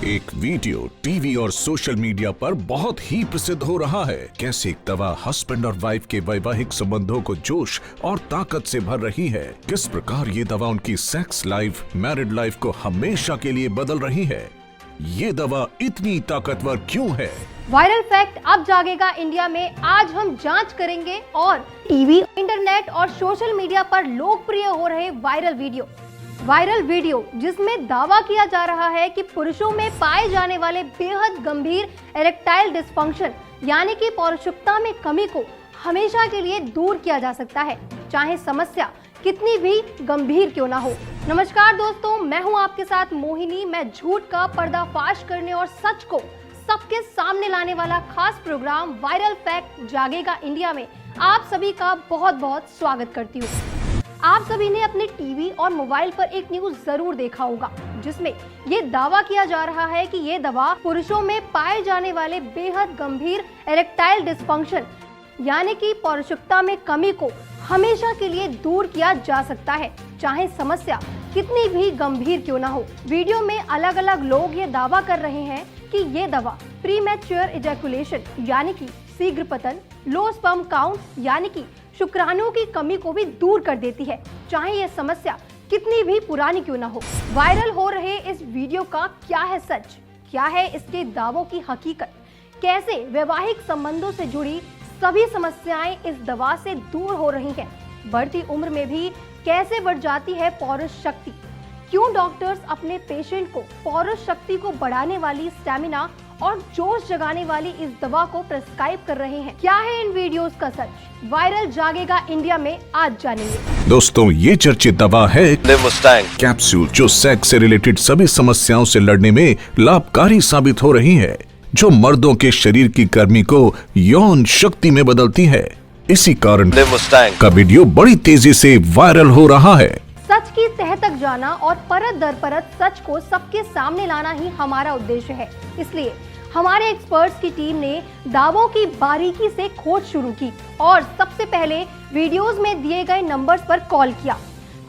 एक video TV और social media पर बहुत ही प्रसिद्ध हो रहा है। कैसे एक दवा हस्बैंड और वाइफ के वैवाहिक संबंधों को जोश और ताकत से भर रही है, किस प्रकार ये दवा उनकी सेक्स लाइफ, मैरिड लाइफ को हमेशा के लिए बदल रही है। ये दवा इतनी ताकतवर क्यों है? वायरल फैक्ट अब जागेगा इंडिया में आज हम जांच करेंगे और टीवी, इंटरनेट और सोशल मीडिया पर लोकप्रिय हो रहे वायरल वीडियो जिसमें दावा किया जा रहा है कि पुरुषों में पाए जाने वाले बेहद गंभीर इरेक्टाइल डिस्फंक्शन यानी कि पौरुषत्वता में कमी को हमेशा के लिए दूर किया जा सकता है, चाहे समस्या कितनी भी गंभीर क्यों ना हो। नमस्कार दोस्तों, मैं हूं आपके साथ मोहिनी। मैं झूठ का पर्दाफाश करने और सच को सबके सामने लाने वाला खास प्रोग्राम वायरल फैक्ट जागेगा इंडिया में आप सभी का बहुत बहुत स्वागत करती हूँ। आप सभी ने अपने टीवी और मोबाइल पर एक न्यूज जरूर देखा होगा जिसमें ये दावा किया जा रहा है कि ये दवा पुरुषों में पाए जाने वाले बेहद गंभीर इरेक्टाइल डिस्फंक्शन यानी कि पौरुषत्वता में कमी को हमेशा के लिए दूर किया जा सकता है, चाहे समस्या कितनी भी गंभीर क्यों ना हो। वीडियो में अलग अलग लोग ये दावा कर रहे हैं कि ये दवा प्रीमैच्योर इजैकुलेशन यानी कि शीघ्र पतन, लो स्पर्म काउंट यानी कि शुक्राणुओं की कमी को भी दूर कर देती है, चाहे ये समस्या कितनी भी पुरानी क्यों ना हो। वायरल हो रहे इस वीडियो का क्या है सच, क्या है इसके दावों की हकीकत, कैसे वैवाहिक संबंधों से जुड़ी सभी समस्याएं इस दवा से दूर हो रही हैं, बढ़ती उम्र में भी कैसे बढ़ जाती है पौरुष शक्ति, क्यों डॉक्टर्स अपने पेशेंट को पौरुष शक्ति को बढ़ाने वाली, स्टैमिना और जोश जगाने वाली इस दवा को प्रिस्क्राइब कर रहे हैं। क्या है इन वीडियोस का सच? वायरल जागेगा इंडिया में आज जानेंगे। दोस्तों, ये चर्चित दवा है लिवमुस्टैंग कैप्सूल, जो सेक्स से रिलेटेड सभी समस्याओं से लड़ने में लाभकारी साबित हो रही है, जो मर्दों के शरीर की गर्मी को यौन शक्ति में बदलती है। इसी कारण लिवमुस्टैंग का वीडियो बड़ी तेजी से वायरल हो रहा है। सच की तह तक जाना और परत दर परत सच को सबके सामने लाना ही हमारा उद्देश्य है। इसलिए हमारे एक्सपर्ट्स की टीम ने दावों की बारीकी से खोज शुरू की और सबसे पहले वीडियोस में दिए गए नंबर्स पर कॉल किया।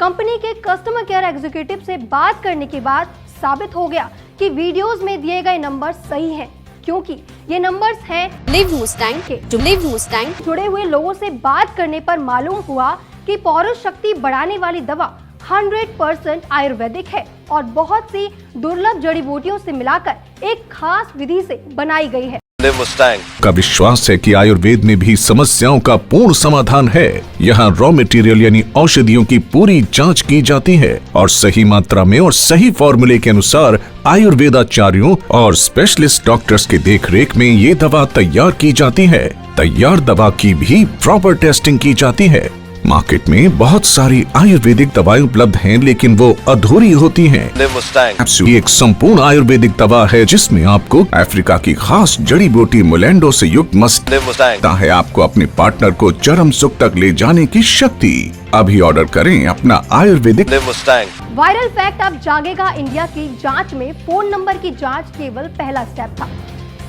कंपनी के कस्टमर केयर एग्जीक्यूटिव से बात करने के बाद साबित हो गया कि वीडियोस में दिए गए नंबर सही हैं, क्योंकि ये नंबर्स हैं लिवमुस्टैंग के। लिवमुस्टैंग जुड़े हुए लोगों से बात करने पर मालूम हुआ कि पौरुष शक्ति बढ़ाने वाली दवा 100% आयुर्वेदिक है और बहुत सी दुर्लभ जड़ी बूटियों से मिलाकर एक खास विधि से बनाई गई है। लिवमुस्टैंग का विश्वास है कि आयुर्वेद में भी समस्याओं का पूर्ण समाधान है। यहाँ रॉ मटेरियल यानी औषधियों की पूरी जांच की जाती है और सही मात्रा में और सही फॉर्मूले के अनुसार आयुर्वेदाचार्यों और स्पेशलिस्ट डॉक्टर्स के देखरेख में ये दवा तैयार की जाती है। तैयार दवा की भी प्रॉपर टेस्टिंग की जाती है। मार्केट में बहुत सारी आयुर्वेदिक दवाएं उपलब्ध हैं, लेकिन वो अधूरी होती हैं। कैप्सूल एक संपूर्ण आयुर्वेदिक दवा है जिसमें आपको अफ्रीका की खास जड़ी बूटी मोलैंडो से युक्त मस्त देता है आपको अपने पार्टनर को चरम सुख तक ले जाने की शक्ति। अभी ऑर्डर करें अपना आयुर्वेदिक लिवमुस्टैंग। वायरल फैक्ट अब जागेगा इंडिया की जाँच में फोन नंबर की जाँच केवल पहला स्टेप था।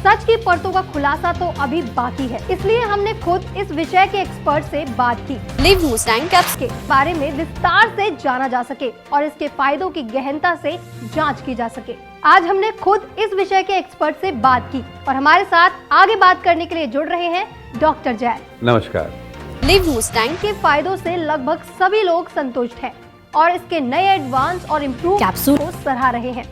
सच की परतों का खुलासा तो अभी बाकी है, इसलिए हमने खुद इस विषय के एक्सपर्ट से बात की। लिवमुस्टैंग कैप्सूल के बारे में विस्तार से जाना जा सके और इसके फायदों की गहनता से जांच की जा सके। आज हमने खुद इस विषय के एक्सपर्ट से बात की और हमारे साथ आगे बात करने के लिए जुड़ रहे हैं डॉक्टर जैन। नमस्कार। लिवमुस्टैंग के फायदों से लगभग सभी लोग संतुष्ट हैं और इसके नए एडवांस और इम्प्रूव कैप्सूल को सराह रहे हैं।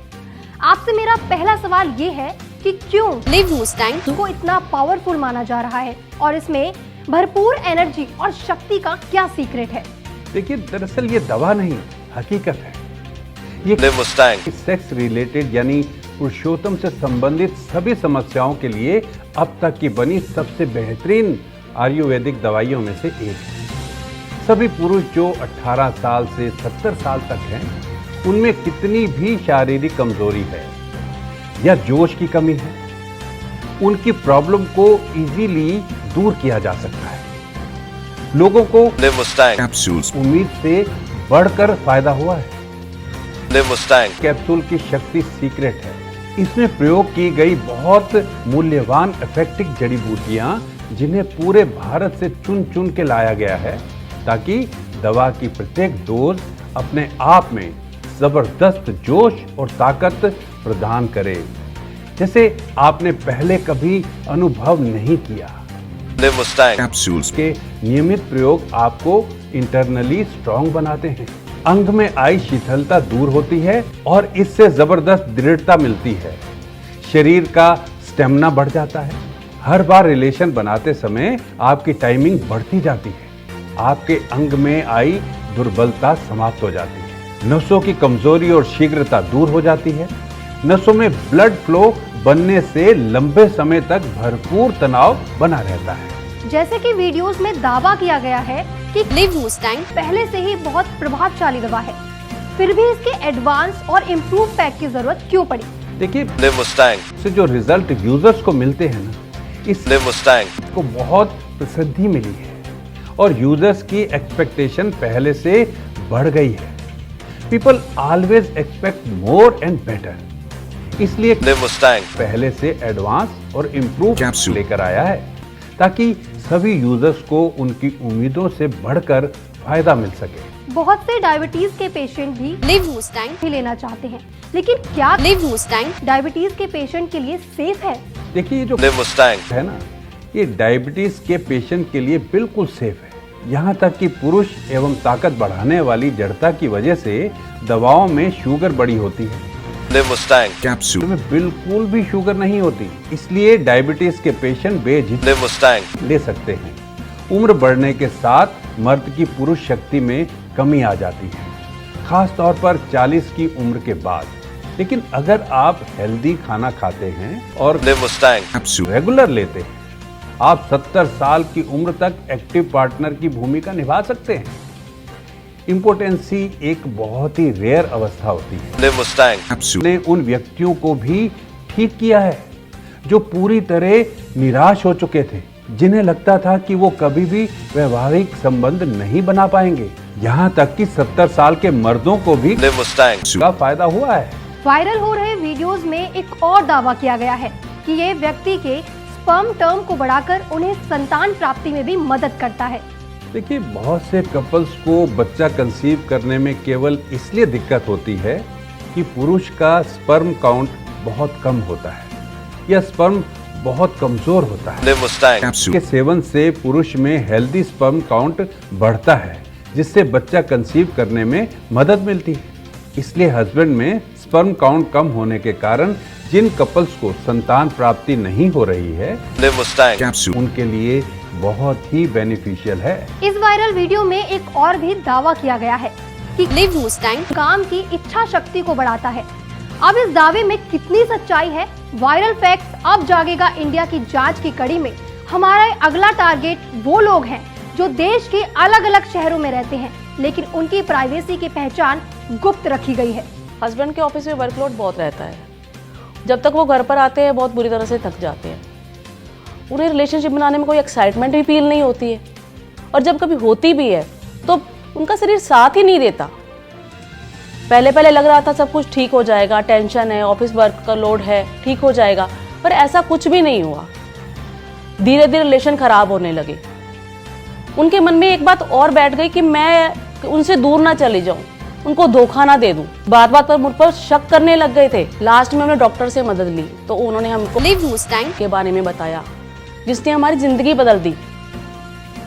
आपसे मेरा पहला सवाल ये है कि क्यों लिवमुस्टैंग को इतना पावरफुल माना जा रहा है और इसमें भरपूर एनर्जी और शक्ति का क्या सीक्रेट है? देखिए, दरअसल ये दवा नहीं, हकीकत है। ये लिवमुस्टैंग सेक्स रिलेटेड यानी पुरुषोत्तम से संबंधित सभी समस्याओं के लिए अब तक की बनी सबसे बेहतरीन आयुर्वेदिक दवाइयों में से एक है। सभी पुरुष जो 18 साल से 70 साल तक हैं, उनमें कितनी भी शारीरिक कमजोरी है या जोश की कमी है, उनकी प्रॉब्लम को इजीली दूर किया जा सकता है। लोगों को लिवमुस्टैंग कैप्सूल्स उम्मीद से बढ़कर फायदा हुआ है। लिवमुस्टैंग कैप्सूल की शक्ति सीक्रेट है। इसमें प्रयोग की गई बहुत मूल्यवान इफेक्टिव जड़ी बूटियां, जिन्हें पूरे भारत से चुन चुन के लाया गया है ताकि दवा की प्रत्येक डोज अपने आप में जबरदस्त जोश और ताकत प्रदान करे। जैसे आपने पहले कभी अनुभव नहीं किया। कैप्सूल्स के नियमित प्रयोग आपको इंटरनली स्ट्रांग बनाते हैं। अंग में आई शिथिलता दूर होती है और इससे जबरदस्त दृढ़ता मिलती है। शरीर का स्टेमिना बढ़ जाता है। हर बार रिलेशन बनाते समय आपकी टाइमिंग बढ़ती जाती है। आपके अंग में आई दुर्बलता समाप्त हो जाती है। नसों की कमजोरी और शीघ्रता दूर हो जाती है। नसों में ब्लड फ्लो बनने से लंबे समय तक भरपूर तनाव बना रहता है। जैसे कि वीडियोस में दावा किया गया है कि लिवमुस्टैंग पहले से ही बहुत प्रभावशाली दवा है, फिर भी इसके एडवांस और इम्प्रूव पैक की जरूरत क्यों पड़ी? देखिए, लिवमुस्टैंग से जो रिजल्ट यूजर्स को मिलते हैं ना, इस लिवमुस्टैंग को बहुत प्रसिद्धि मिली है और यूजर्स की एक्सपेक्टेशन पहले से बढ़ गई है। People always expect more and better, इसलिए लिवमुस्टैंग पहले से एडवांस और इम्प्रूव कैप्सूल लेकर आया है ताकि सभी यूजर्स को उनकी उम्मीदों से बढ़कर फायदा मिल सके। बहुत से डायबिटीज के पेशेंट भी लिवमुस्टैंग ही लेना चाहते हैं, लेकिन क्या लिवमुस्टैंग डायबिटीज के पेशेंट के लिए सेफ है? देखिए, ये जो लिवमुस्टैंग है ना, ये डायबिटीज के पेशेंट के लिए बिल्कुल सेफ है। यहाँ तक कि पुरुष एवं ताकत बढ़ाने वाली जड़ता की वजह से दवाओं में शुगर बड़ी होती है। लिवमुस्टैंग कैप्सूल में बिल्कुल भी शुगर नहीं होती, इसलिए डायबिटीज के पेशेंट बेझिझक लिवमुस्टैंग ले सकते हैं। उम्र बढ़ने के साथ मर्द की पुरुष शक्ति में कमी आ जाती है, खास तौर पर 40 की उम्र के बाद। लेकिन अगर आप हेल्दी खाना खाते हैं और लिवमुस्टैंग कैप्सूल रेगुलर लेते हैं, आप 70 साल की उम्र तक एक्टिव पार्टनर की भूमिका निभा सकते हैं। इम्पोटेंसी एक बहुत ही रेयर अवस्था होती है। लिवमुस्टैंग कैप्सूल ने उन व्यक्तियों को भी ठीक किया है जो पूरी तरह निराश हो चुके थे, जिन्हें लगता था कि वो कभी भी वैवाहिक संबंध नहीं बना पाएंगे। यहाँ तक कि 70 साल के मर्दों को भी लिवमुस्टैंग का फायदा हुआ है। वायरल हो रहे वीडियोस में एक और दावा किया गया है कि ये व्यक्ति के स्पर्म टर्म को बढ़ाकर उन्हें संतान प्राप्ति में भी मदद करता है। देखिए, बहुत से कपल्स को बच्चा कंसीव करने में केवल इसलिए दिक्कत होती है कि पुरुष का स्पर्म काउंट बहुत कम होता है या स्पर्म बहुत कमजोर होता है। लिवमुस्टैंग के सेवन से पुरुष में हेल्दी स्पर्म काउंट बढ़ता है, जिससे बच्चा कंसीव करने में मदद मिलती है। इसलिए हस्बैंड में स्पर्म काउंट कम होने के कारण जिन कपल्स को संतान प्राप्ति नहीं हो रही है, लिवमुस्टैंग कैप्सूल उनके लिए बहुत ही बेनिफिशियल है। इस वायरल वीडियो में एक और भी दावा किया गया है कि लिवमुस्टैंग काम की इच्छा शक्ति को बढ़ाता है। अब इस दावे में कितनी सच्चाई है? वायरल फैक्ट्स अब जागेगा इंडिया की जांच की कड़ी में हमारा अगला टारगेट वो लोग हैं जो देश के अलग अलग शहरों में रहते हैं, लेकिन उनकी प्राइवेसी की पहचान गुप्त रखी गई है। हस्बैंड के ऑफिस में वर्कलोड बहुत रहता है। जब तक वो घर पर आते हैं बहुत बुरी तरह से थक जाते हैं। उन्हें रिलेशनशिप बनाने में कोई एक्साइटमेंट भी फील नहीं होती है, और जब कभी होती भी है तो उनका शरीर साथ ही नहीं देता। पहले पहले लग रहा था सब कुछ ठीक हो जाएगा, टेंशन है, ऑफिस वर्क का लोड है, ठीक हो जाएगा, पर ऐसा कुछ भी नहीं हुआ। धीरे धीरे रिलेशन खराब होने लगे। उनके मन में एक बात और बैठ गई कि मैं उनसे दूर ना चली जाऊं, उनको धोखा ना दे दूं। बात बात पर मुझ पर शक करने लग गए थे। लास्ट में हमने डॉक्टर से मदद ली तो उन्होंने हमको लिवमुस्टैंग के बारे में बताया, जिसने हमारी जिंदगी बदल दी।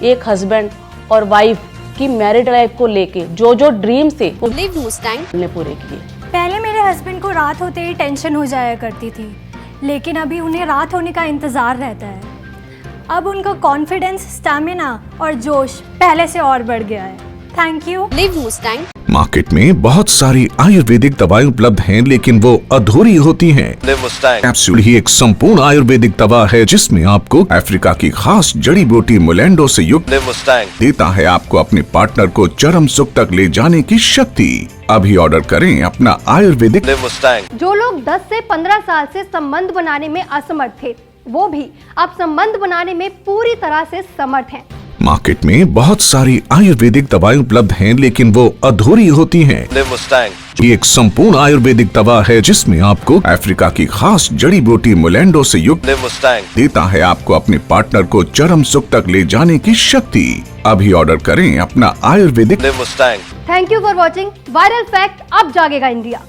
एक हस्बैंड और वाइफ की मैरिड लाइफ को लेके जो जो ड्रीम्स थे वो लिवमुस्टैंग ने पूरे किए। पहले मेरे हस्बैंड को रात होते ही टेंशन हो जाया करती थी, लेकिन अभी उन्हें रात होने का इंतज़ार रहता है। अब उनका कॉन्फिडेंस, स्टैमिना और जोश पहले से और बढ़ गया है। Thank you. लिवमुस्टैंग मार्केट में बहुत सारी आयुर्वेदिक दवाएं उपलब्ध हैं, लेकिन वो अधूरी होती हैं। लिवमुस्टैंग कैप्सूल ही एक संपूर्ण आयुर्वेदिक दवा है जिसमें आपको अफ्रीका की खास जड़ी बूटी मोलेंडो से युक्त लिवमुस्टैंग देता है आपको अपने पार्टनर को चरम सुख तक ले जाने की शक्ति। अभी ऑर्डर करें अपना आयुर्वेदिक लिवमुस्टैंग। जो लोग 10 से 15 साल से संबंध बनाने में असमर्थ थे, वो भी अब संबंध बनाने में पूरी तरह से समर्थ हैं। मार्केट में बहुत सारी आयुर्वेदिक दवाएं उपलब्ध हैं, लेकिन वो अधूरी होती हैं। लिवमुस्टैंग ये एक संपूर्ण आयुर्वेदिक दवा है जिसमें आपको अफ्रीका की खास जड़ी बूटी मोलेंडो से युक्त लिवमुस्टैंग देता है आपको अपने पार्टनर को चरम सुख तक ले जाने की शक्ति। अभी ऑर्डर करें अपना Ayurvedic Livmustang. Thank you for watching. Viral fact अब जागेगा इंडिया।